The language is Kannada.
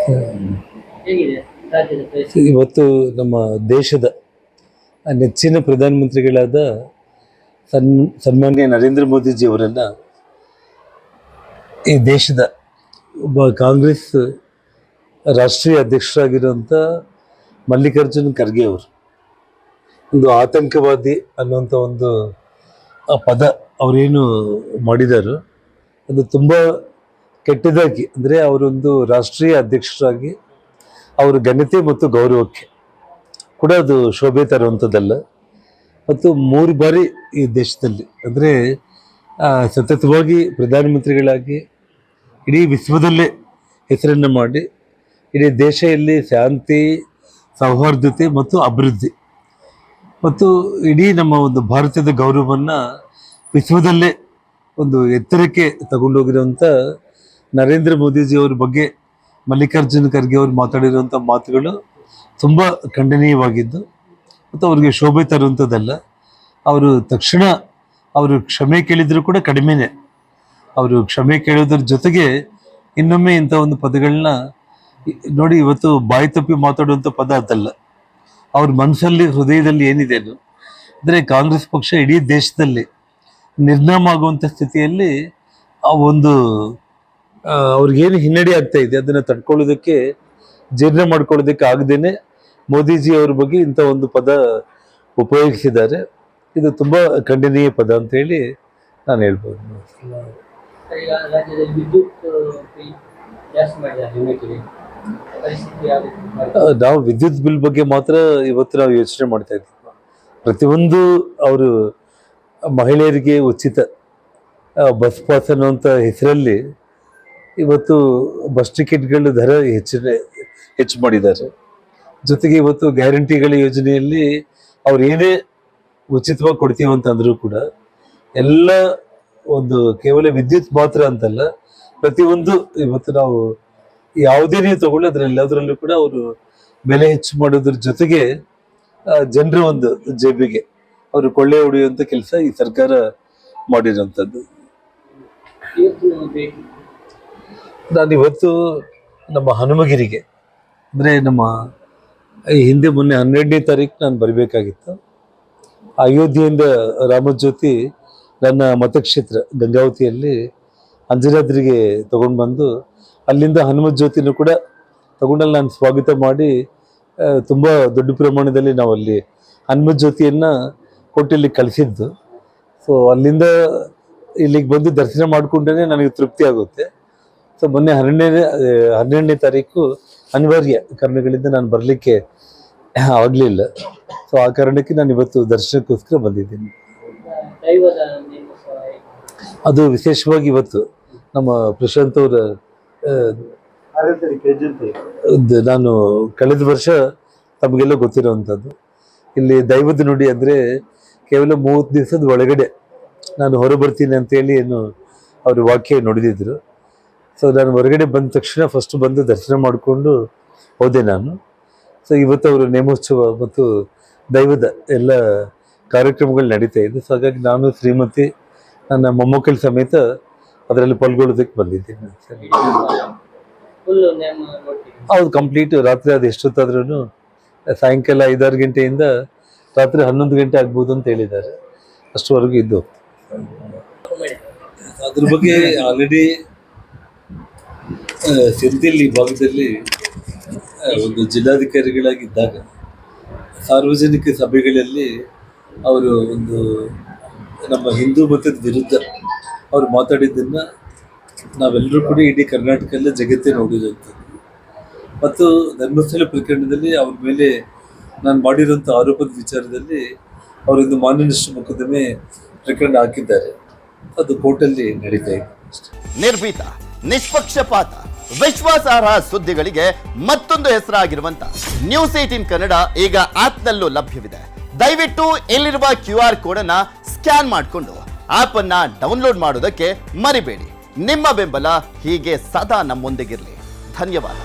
ಹೇಗಿದೆ ರಾಜ್ಯದ ಪರಿಸ್ಥಿತಿ? ಇವತ್ತು ನಮ್ಮ ದೇಶದ ನೆಚ್ಚಿನ ಪ್ರಧಾನಮಂತ್ರಿಗಳಾದ ಸನ್ಮಾನ್ಯ ನರೇಂದ್ರ ಮೋದಿಜಿಯವರನ್ನು ಈ ದೇಶದ ಒಬ್ಬ ಕಾಂಗ್ರೆಸ್ ರಾಷ್ಟ್ರೀಯ ಅಧ್ಯಕ್ಷರಾಗಿರುವಂಥ ಮಲ್ಲಿಕಾರ್ಜುನ್ ಖರ್ಗೆ ಅವರು ಒಂದು ಆತಂಕವಾದಿ ಅನ್ನುವಂಥ ಒಂದು ಪದ ಅವರೇನು ಮಾಡಿದಾರೋ ಅದು ತುಂಬ ಕೆಟ್ಟದಾಗಿ, ಅಂದರೆ ಅವರೊಂದು ರಾಷ್ಟ್ರೀಯ ಅಧ್ಯಕ್ಷರಾಗಿ ಅವರ ಘನತೆ ಮತ್ತು ಗೌರವಕ್ಕೆ ಕೂಡ ಅದು ಶೋಭೆ ತರುವಂಥದ್ದಲ್ಲ. ಮತ್ತು 3 ಬಾರಿ ಈ ದೇಶದಲ್ಲಿ ಅಂದರೆ ಸತತವಾಗಿ ಪ್ರಧಾನಮಂತ್ರಿಗಳಾಗಿ ಇಡೀ ವಿಶ್ವದಲ್ಲೇ ಹೆಸರನ್ನು ಮಾಡಿ ಇಡೀ ದೇಶದಲ್ಲಿ ಶಾಂತಿ, ಸೌಹಾರ್ದತೆ ಮತ್ತು ಅಭಿವೃದ್ಧಿ ಮತ್ತು ಇಡೀ ನಮ್ಮ ಒಂದು ಭಾರತದ ಗೌರವವನ್ನು ವಿಶ್ವದಲ್ಲೇ ಒಂದು ಎತ್ತರಕ್ಕೆ ತಗೊಂಡೋಗಿರುವಂಥ ನರೇಂದ್ರ ಮೋದಿಜಿಯವ್ರ ಬಗ್ಗೆ ಮಲ್ಲಿಕಾರ್ಜುನ್ ಖರ್ಗೆ ಅವರು ಮಾತಾಡಿರುವಂಥ ಮಾತುಗಳು ತುಂಬ ಖಂಡನೀಯವಾಗಿದ್ದು ಮತ್ತು ಅವ್ರಿಗೆ ಶೋಭೆ ತರುವಂಥದ್ದಲ್ಲ. ಅವರು ತಕ್ಷಣ ಅವರು ಕ್ಷಮೆ ಕೇಳಿದರೂ ಕೂಡ ಕಡಿಮೆನೇ. ಅವರು ಕ್ಷಮೆ ಕೇಳೋದ್ರ ಜೊತೆಗೆ ಇನ್ನೊಮ್ಮೆ ಇಂಥ ಒಂದು ಪದಗಳನ್ನ ನೋಡಿ, ಇವತ್ತು ಬಾಯಿ ತಪ್ಪಿ ಮಾತಾಡುವಂಥ ಪದ ಅದಲ್ಲ. ಅವ್ರ ಮನಸ್ಸಲ್ಲಿ, ಹೃದಯದಲ್ಲಿ ಏನಿದೆ ಅಂದರೆ ಕಾಂಗ್ರೆಸ್ ಪಕ್ಷ ಇಡೀ ದೇಶದಲ್ಲಿ ನಿರ್ನಾಮ ಆಗುವಂಥ ಸ್ಥಿತಿಯಲ್ಲಿ ಆ ಒಂದು ಅವ್ರಿಗೇನು ಹಿನ್ನಡೆ ಆಗ್ತಾ ಇದೆ ಅದನ್ನು ತಡ್ಕೊಳ್ಳೋದಕ್ಕೆ, ಜೀರ್ಣ ಮಾಡ್ಕೊಳ್ಳೋದಕ್ಕೆ ಆಗದೇನೆ ಮೋದಿಜಿ ಅವ್ರ ಬಗ್ಗೆ ಇಂಥ ಒಂದು ಪದ ಉಪಯೋಗಿಸಿದ್ದಾರೆ. ಇದು ತುಂಬ ಖಂಡನೀಯ ಪದ ಅಂತ ಹೇಳಿ ನಾನು ಹೇಳ್ಬೋದು. ನಾವು ವಿದ್ಯುತ್ ಬಿಲ್ ಬಗ್ಗೆ ಮಾತ್ರ ಇವತ್ತು ನಾವು ಯೋಚನೆ ಮಾಡ್ತಾ ಇದ್ದೀವಿ. ಪ್ರತಿಯೊಂದು ಅವರು ಮಹಿಳೆಯರಿಗೆ ಉಚಿತ ಬಸ್ ಪಾಸ್ ಅನ್ನುವಂಥ ಹೆಸರಲ್ಲಿ ಇವತ್ತು ಬಸ್ ಟಿಕೆಟ್ಗಳ ದರ ಹೆಚ್ಚು ಮಾಡಿದ್ದಾರೆ. ಜೊತೆಗೆ ಇವತ್ತು ಗ್ಯಾರಂಟಿಗಳ ಯೋಜನೆಯಲ್ಲಿ ಅವ್ರು ಏನೇ ಉಚಿತವಾಗಿ ಕೊಡ್ತೀವಿ ಅಂತಂದ್ರೂ ಕೂಡ ಎಲ್ಲ ಒಂದು ಕೇವಲ ವಿದ್ಯುತ್ ಮಾತ್ರ ಅಂತಲ್ಲ, ಪ್ರತಿಯೊಂದು ಇವತ್ತು ನಾವು ಯಾವುದೇ ನೀವು ತಗೊಳ್ಳಿ ಅದರಲ್ಲೂ ಕೂಡ ಅವರು ಬೆಲೆ ಹೆಚ್ಚು ಮಾಡೋದ್ರ ಜೊತೆಗೆ ಜನರ ಒಂದು ಜೇಬಿಗೆ ಅವರು ಕೊಳ್ಳೆ ಹೊಡೆಯುವಂಥ ಕೆಲಸ ಈ ಸರ್ಕಾರ ಮಾಡಿರೋಂಥದ್ದು. ನಾನಿವತ್ತು ನಮ್ಮ ಹನುಮಗಿರಿಗೆ, ಅಂದರೆ ನಮ್ಮ ಈ ಹಿಂದೆ ಮೊನ್ನೆ 12ನೇ ತಾರೀಕು ನಾನು ಬರಬೇಕಾಗಿತ್ತು. ಅಯೋಧ್ಯೆಯಿಂದ ರಾಮಜ್ಯೋತಿ ನನ್ನ ಮತಕ್ಷೇತ್ರ ಗಂಗಾವತಿಯಲ್ಲಿ ಅಂಜನಾದ್ರಿಗೆ ತಗೊಂಡು ಬಂದು ಅಲ್ಲಿಂದ ಹನುಮತ್ ಜ್ಯೋತಿನೂ ಕೂಡ ತಗೊಂಡಲ್ಲಿ ನಾನು ಸ್ವಾಗತ ಮಾಡಿ ತುಂಬ ದೊಡ್ಡ ಪ್ರಮಾಣದಲ್ಲಿ ನಾವು ಅಲ್ಲಿ ಹನುಮತ್ ಜ್ಯೋತಿಯನ್ನು ಕೊಟ್ಟು ಇಲ್ಲಿ ಕಳಿಸಿದ್ದು. ಸೊ ಅಲ್ಲಿಂದ ಇಲ್ಲಿಗೆ ಬಂದು ದರ್ಶನ ಮಾಡಿಕೊಂಡ್ರೆ ನನಗೆ ತೃಪ್ತಿ ಆಗುತ್ತೆ. ಸೊ ಮೊನ್ನೆ 12ನೇ ತಾರೀಕು ಅನಿವಾರ್ಯ ಕಾರಣಗಳಿಂದ ನಾನು ಬರಲಿಕ್ಕೆ ಆಗಲಿಲ್ಲ. ಸೊ ಆ ಕಾರಣಕ್ಕೆ ನಾನು ಇವತ್ತು ದರ್ಶನಕ್ಕೋಸ್ಕರ ಬಂದಿದ್ದೀನಿ. ಅದು ವಿಶೇಷವಾಗಿ ಇವತ್ತು ನಮ್ಮ ಪ್ರಶಾಂತ್ ಅವರ ನಾನು ಕಳೆದ ವರ್ಷ ತಮಗೆಲ್ಲ ಗೊತ್ತಿರೋವಂಥದ್ದು, ಇಲ್ಲಿ ದೈವದ ನುಡಿ ಅಂದರೆ ಕೇವಲ 30 ದಿವಸದ ಒಳಗಡೆ ನಾನು ಹೊರಬರ್ತೀನಿ ಅಂತೇಳಿ ಏನು ಅವರು ವಾಕ್ಯ ನುಡಿದಿದ್ರು. ಸೊ ನಾನು ಹೊರಗಡೆ ಬಂದ ತಕ್ಷಣ ಫಸ್ಟ್ ಬಂದು ದರ್ಶನ ಮಾಡಿಕೊಂಡು ಹೋದೆ ನಾನು. ಸೊ ಇವತ್ತು ಅವರು ನೇಮೋತ್ಸವ ಮತ್ತು ದೈವದ ಎಲ್ಲ ಕಾರ್ಯಕ್ರಮಗಳು ನಡೀತಾ ಇದೆ. ಸೊ ಹಾಗಾಗಿ ನಾನು ಶ್ರೀಮತಿ ನನ್ನ ಮೊಮ್ಮಕ್ಕಳ ಸಮೇತ ಅದರಲ್ಲಿ ಪಾಲ್ಗೊಳ್ಳೋದಕ್ಕೆ ಬಂದಿದ್ದೀನಿ. ಹೌದು, ಕಂಪ್ಲೀಟ್ ರಾತ್ರಿ ಅದು ಎಷ್ಟೊತ್ತಾದ್ರೂ ಸಾಯಂಕಾಲ 5-6 ಗಂಟೆಯಿಂದ ರಾತ್ರಿ 11 ಗಂಟೆ ಆಗ್ಬೋದು ಅಂತ ಹೇಳಿದ್ದಾರೆ. ಅಷ್ಟುವರೆಗೂ ಇದ್ದು ಅದ್ರ ಬಗ್ಗೆ ಆಲ್ರೆಡಿ ಸಿಂಧಿಲ್ ಈ ಭಾಗದಲ್ಲಿ ಒಂದು ಜಿಲ್ಲಾಧಿಕಾರಿಗಳಾಗಿದ್ದಾಗ ಸಾರ್ವಜನಿಕ ಸಭೆಗಳಲ್ಲಿ ಅವರು ಒಂದು ನಮ್ಮ ಹಿಂದೂ ಮತದ ವಿರುದ್ಧ ಅವರು ಮಾತಾಡಿದ್ದನ್ನು ನಾವೆಲ್ಲರೂ ಕೂಡ ಇಡೀ ಕರ್ನಾಟಕದಲ್ಲೇ ಜಗತ್ತೇ ನೋಡಿರುವಂಥದ್ದು. ಮತ್ತು ಧರ್ಮಸ್ಥಳ ಪ್ರಕರಣದಲ್ಲಿ ಅವ್ರ ಮೇಲೆ ನಾನು ಮಾಡಿರೋಂಥ ಆರೋಪದ ವಿಚಾರದಲ್ಲಿ ಅವರೊಂದು ಮಾನನಷ್ಟ ಮೊಕದ್ದಮೆ ಪ್ರಕರಣ ಹಾಕಿದ್ದಾರೆ. ಅದು ಕೋರ್ಟಲ್ಲಿ ನಡೀತಾ ಇದೆ. ನಿರ್ಭೀತ, ನಿಷ್ಪಕ್ಷಪಾತ, ವಿಶ್ವಾಸಾರ್ಹ ಸುದ್ದಿಗಳಿಗೆ ಮತ್ತೊಂದು ಹೆಸರಾಗಿರುವಂತ ನ್ಯೂಸ್ 18 ಕನ್ನಡ ಈಗ ಆಪ್ನಲ್ಲೂ ಲಭ್ಯವಿದೆ. ದಯವಿಟ್ಟು ಇಲ್ಲಿರುವ QR ಕೋಡ್ ಅನ್ನ ಸ್ಕ್ಯಾನ್ ಮಾಡಿಕೊಂಡು ಆಪ್ ಅನ್ನ ಡೌನ್ಲೋಡ್ ಮಾಡೋದಕ್ಕೆ ಮರಿಬೇಡಿ. ನಿಮ್ಮ ಬೆಂಬಲ ಹೀಗೆ ಸದಾ ನಮ್ಮೊಂದಿಗಿರಲಿ. ಧನ್ಯವಾದ.